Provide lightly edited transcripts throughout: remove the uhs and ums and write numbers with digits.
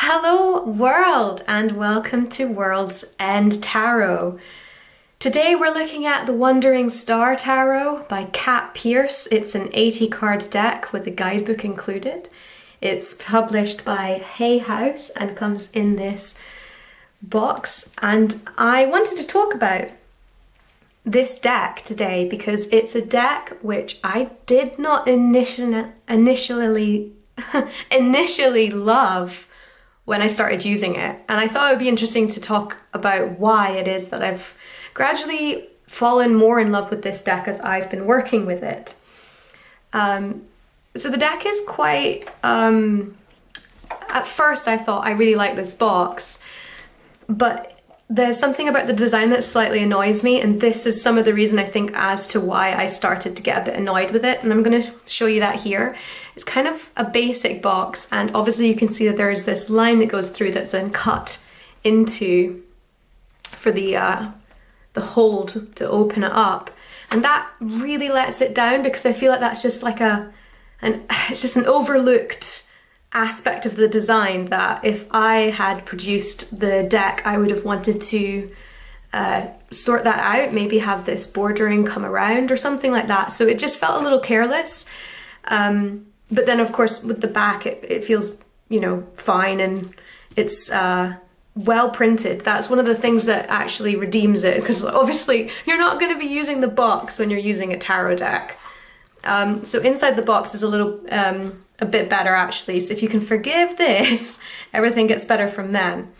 Hello world and welcome to World's End Tarot. Today we're looking at the Wandering Star Tarot by Kat Pierce. It's an 80 card deck with a guidebook included. It's published by Hay House and comes in this box, and I wanted to talk about this deck today because it's a deck which I did not initially love when I started using it, and I thought it would be interesting to talk about why it is that I've gradually fallen more in love with this deck as I've been working with it. So the deck is quite, at first I thought I really like this box, but there's something about the design that slightly annoys me, and this is some of the reason I think as to why I started to get a bit annoyed with it, and I'm going to show you that here. It's kind of a basic box, and obviously you can see that there is this line that goes through that's then cut into for the hold to open it up, and that really lets it down because I feel like that's just like it's just an overlooked aspect of the design that if I had produced the deck I would have wanted to sort that out, maybe have this bordering come around or something like that. So it just felt a little careless. But then of course with the back it feels, you know, fine, and it's well printed. That's one of the things that actually redeems it, because obviously you're not going to be using the box when you're using a tarot deck. So inside the box is a little a bit better actually, so if you can forgive this, everything gets better from then.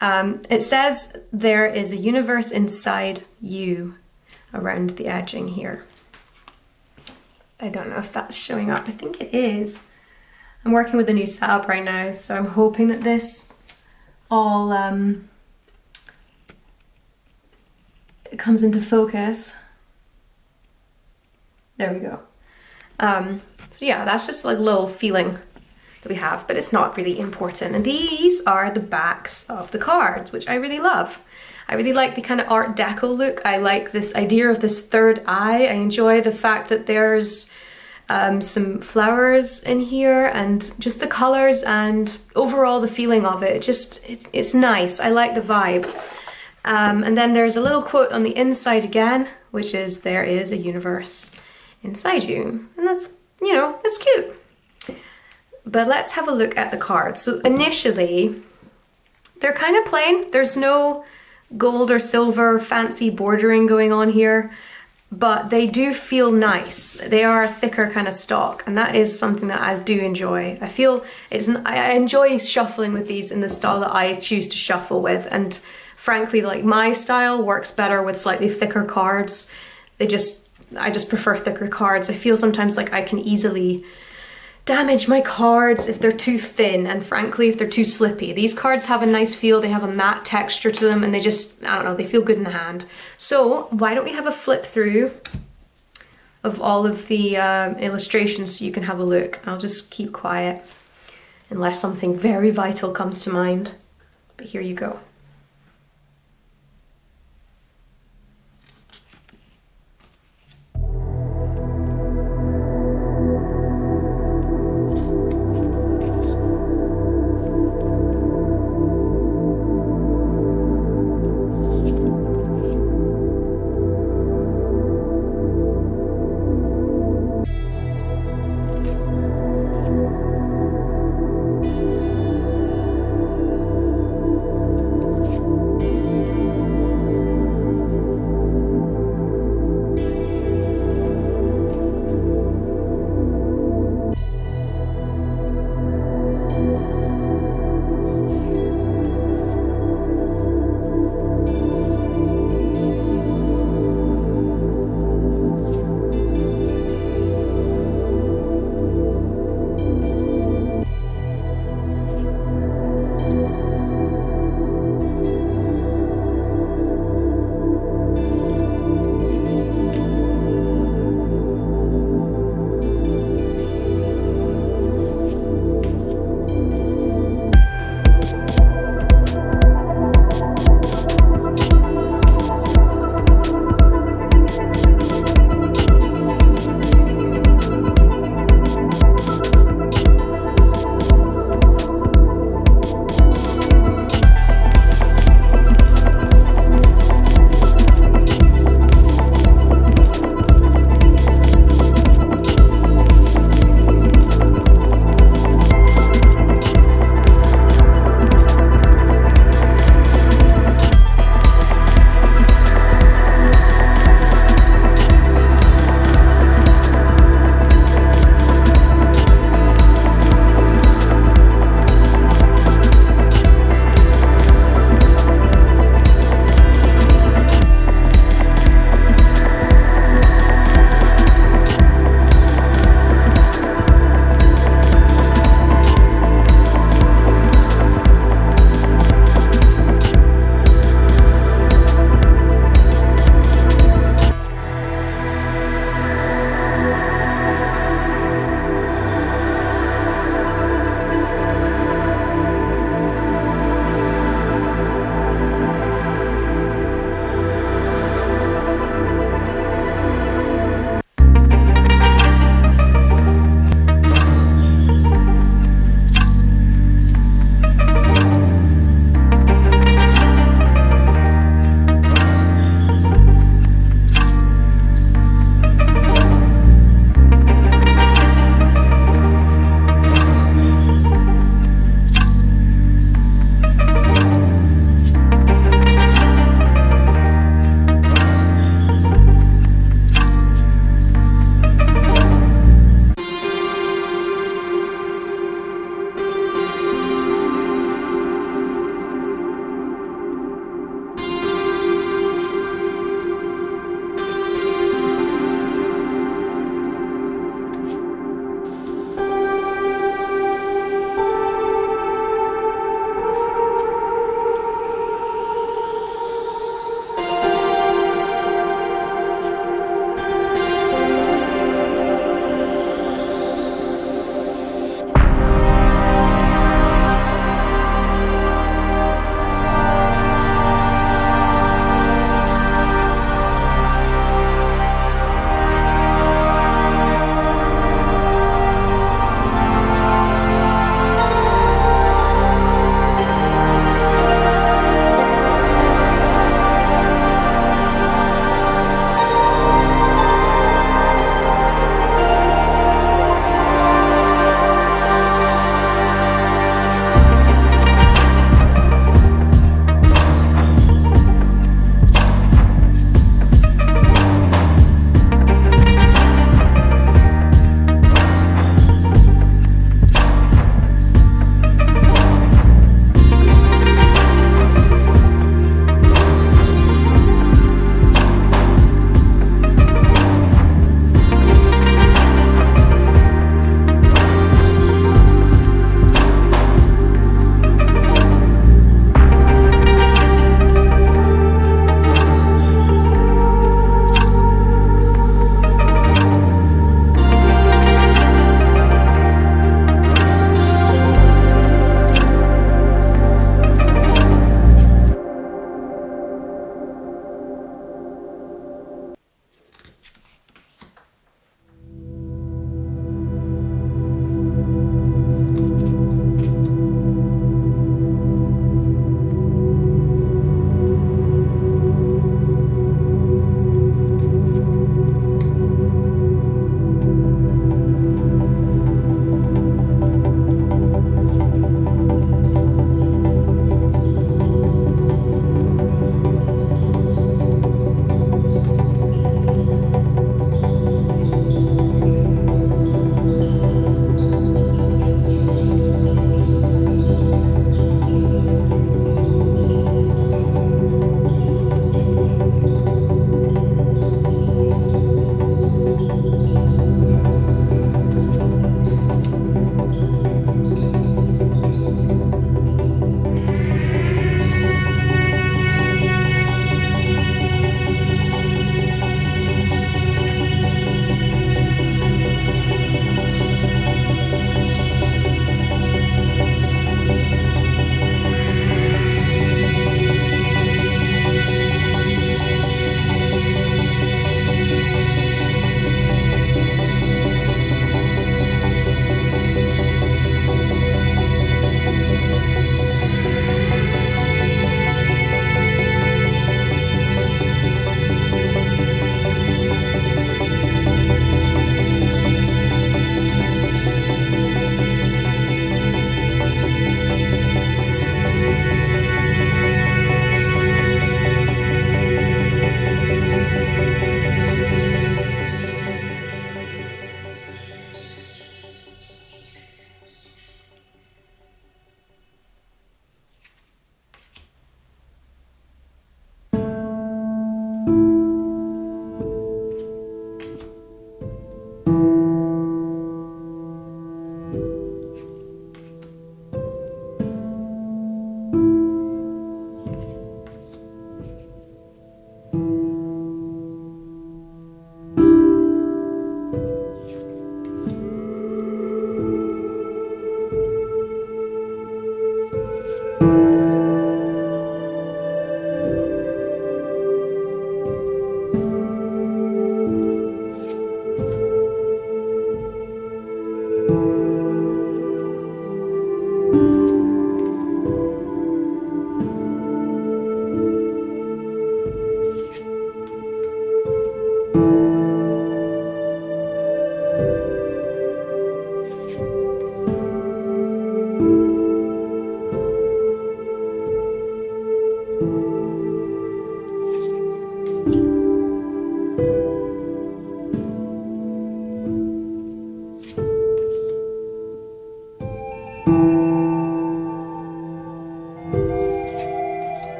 It says there is a universe inside you around the edging here. I don't know if that's showing up. I think it is. I'm working with a new setup right now, so I'm hoping that this all it comes into focus. There we go. So yeah, that's just like a little feeling that we have, but it's not really important. And these are the backs of the cards, which I really love. I really like the kind of Art Deco look. I like this idea of this third eye. I enjoy the fact that there's some flowers in here, and just the colors and overall the feeling of it. It's nice. I like the vibe. And then there's a little quote on the inside again, which is, there is a universe inside you. And that's, you know, that's cute. But let's have a look at the cards. So initially, they're kind of plain. There's no gold or silver fancy bordering going on here, but they do feel nice. They are a thicker kind of stock, and that is something that I do enjoy. I enjoy shuffling with these in the style that I choose to shuffle with, and frankly, like, my style works better with slightly thicker cards. I just prefer thicker cards. I feel sometimes like I can easily damage my cards if they're too thin, and frankly if they're too slippy. These cards have a nice feel, they have a matte texture to them, and they just, I don't know, they feel good in the hand. So why don't we have a flip through of all of the illustrations so you can have a look. I'll just keep quiet unless something very vital comes to mind, but here you go.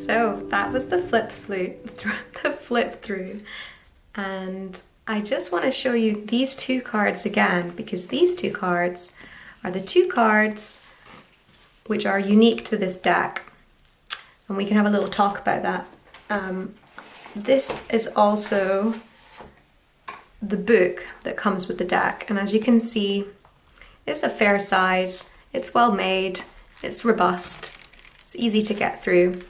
So that was the flip through, and I just want to show you these two cards again, because these two cards are the two cards which are unique to this deck, and we can have a little talk about that. This is also the book that comes with the deck, and as you can see, it's a fair size, it's well made, it's robust, it's easy to get through.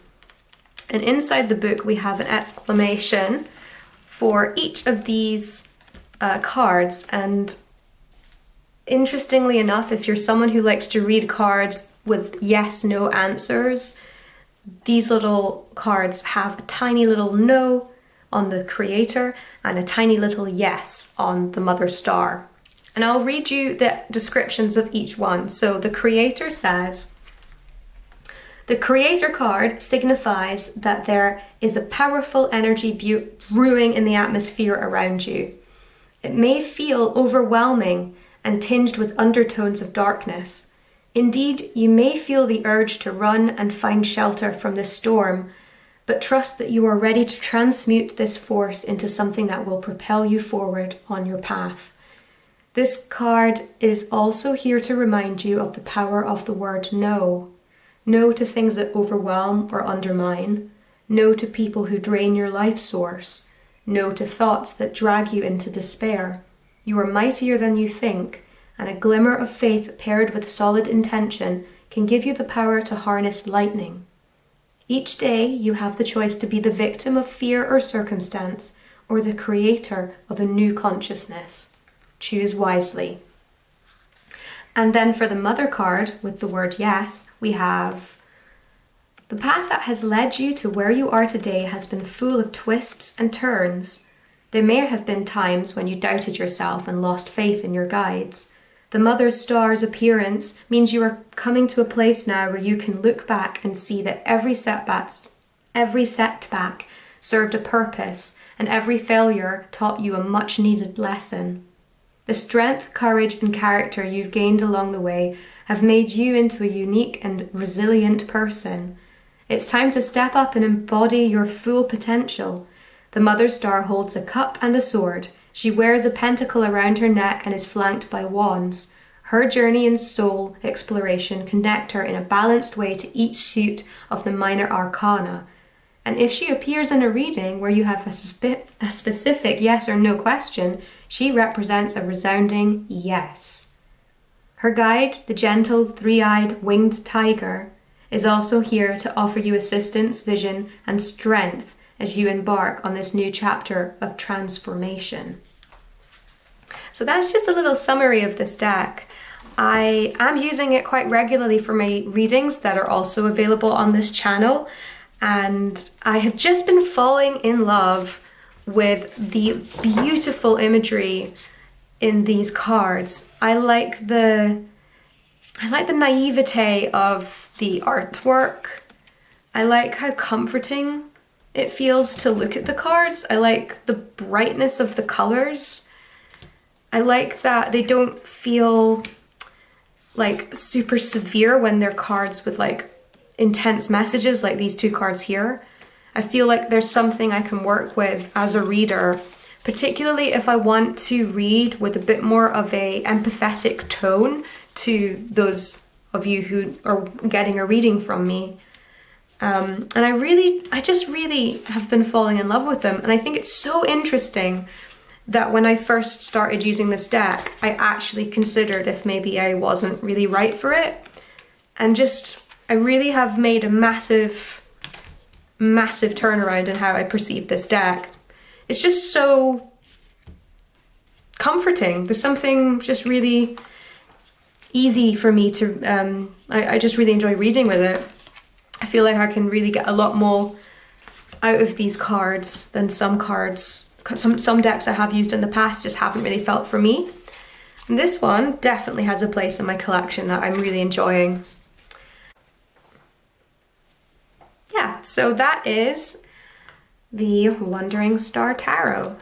And inside the book we have an exclamation for each of these cards, and interestingly enough, if you're someone who likes to read cards with yes/no answers, these little cards have a tiny little no on the creator and a tiny little yes on the mother star. And I'll read you the descriptions of each one. So the creator says, the creator card signifies that there is a powerful energy brewing in the atmosphere around you. It may feel overwhelming and tinged with undertones of darkness. Indeed, you may feel the urge to run and find shelter from this storm, but trust that you are ready to transmute this force into something that will propel you forward on your path. This card is also here to remind you of the power of the word no. No to things that overwhelm or undermine. No to people who drain your life source. No to thoughts that drag you into despair. You are mightier than you think, and a glimmer of faith paired with solid intention can give you the power to harness lightning. Each day you have the choice to be the victim of fear or circumstance, or the creator of a new consciousness. Choose wisely. And then for the mother card, with the word yes, we have, the path that has led you to where you are today has been full of twists and turns. There may have been times when you doubted yourself and lost faith in your guides. The mother star's appearance means you are coming to a place now where you can look back and see that every setback served a purpose, and every failure taught you a much needed lesson. The strength, courage, and character you've gained along the way have made you into a unique and resilient person. It's time to step up and embody your full potential. The Mother Star holds a cup and a sword. She wears a pentacle around her neck and is flanked by wands. Her journey and soul exploration connect her in a balanced way to each suit of the minor arcana. And if she appears in a reading where you have a specific yes or no question, she represents a resounding yes. Her guide, the gentle, three-eyed, winged tiger, is also here to offer you assistance, vision, and strength as you embark on this new chapter of transformation. So that's just a little summary of this deck. I am using it quite regularly for my readings that are also available on this channel. And I have just been falling in love with the beautiful imagery in these cards. I like the I like the naivete of the artwork. I like how comforting it feels to look at the cards. I like the brightness of the colors. I like that they don't feel like super severe when they're cards with like intense messages like these two cards here. I feel like there's something I can work with as a reader, particularly if I want to read with a bit more of a empathetic tone to those of you who are getting a reading from me. And I just really have been falling in love with them. And I think it's so interesting that when I first started using this deck, I actually considered if maybe I wasn't really right for it. And just, I really have made a massive turnaround in how I perceive this deck. It's just so comforting. There's something just really easy for me to, I just really enjoy reading with it. I feel like I can really get a lot more out of these cards than some cards, some decks I have used in the past just haven't really felt for me. And this one definitely has a place in my collection that I'm really enjoying. Yeah, so that is the Wandering Star Tarot.